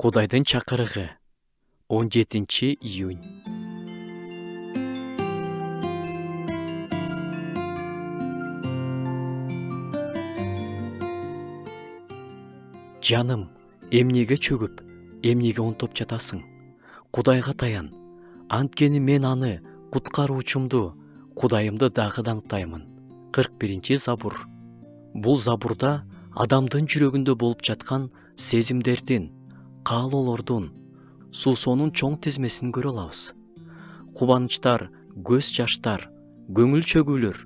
Кудайдын чакырыгы 17-июнь. Жаным, эмнеге чөгүп, эмнеге унтуп жатасың? Кудайга таян. Анткени мен аны куткаруучумду, Кудайымды дагы даңктаймын. 41-забур. Бул забурда адамдын жүрөгүндө болуп жаткан сезимдердин, каалоолордун, суусоонун чоң тизмесин көрө алабыз. Кубанычтар, көз жаштар, көңүл чөгүүлөр,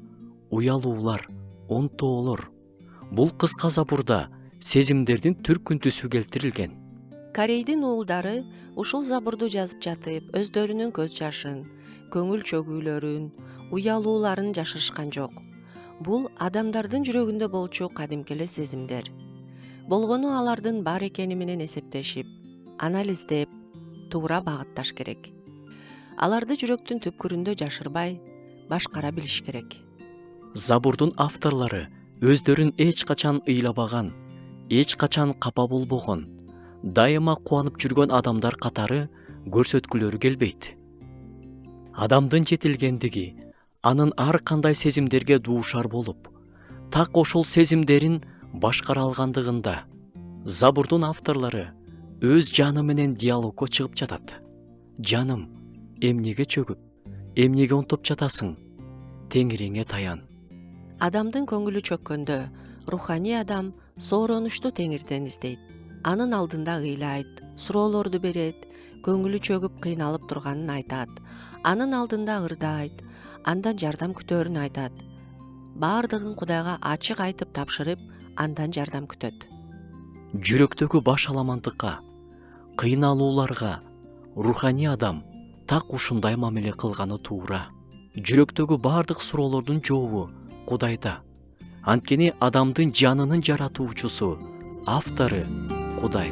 уялуулар, онтоолор. Бул кыска забурда сезимдердин түркүнтүсү келтирилген. Корейдин уулдары ушул забурду жазып жатып, өздөрүнүн көз жашын, көңүл чөгүүлөрүн, уялууларын жашырышкан жок. Бул адамдардын жүрөгүндө болчу кадимки эле сезимдер. Болгону алардын бар экени менен эсептешип, анализдеп, туура багытташ керек. Аларды жүрөктүн түпкүрүндө жашырбай, башкара билиш керек. Забурдун авторлору өздөрүн эч качан ыйлабаган, эч качан капа болбогон, дайыма кубанып жүргөн адамдар катары көрсөткүлөрү келбейт. Адамдын жетилгендиги, анын ар кандай сезимдерге дуушар болуп, так ошол сезимдерин башкара алгандыгында забурдун авторлору өз жаны менен диалогко чыгып жатат. Жаным, эмнеге чөгүп, эмнеге унтуп жатасың? Теңириңе таян. Адамдын көңүлү чөккөндө, руханий адам сооронушту теңирден издейт. Анын алдында ыйлайт, суроолорду берет, көңүлү чөгүп кыйналып турганын айтат. Анын алдында ырдайт, андан жардам күтөөрүн айтат. Баардыгын Кудайга ачык айтып тапшырып, андан жардам күтөт. Жүрөктөгү баш аламандыкка, кыйналууларга руханий адам так ушундай мамиле кылганы туура. Жүрөктөгү баардык суроолордун жообу Кудайда. Анткени адамдын жанынын жаратуучусу, автору Кудай.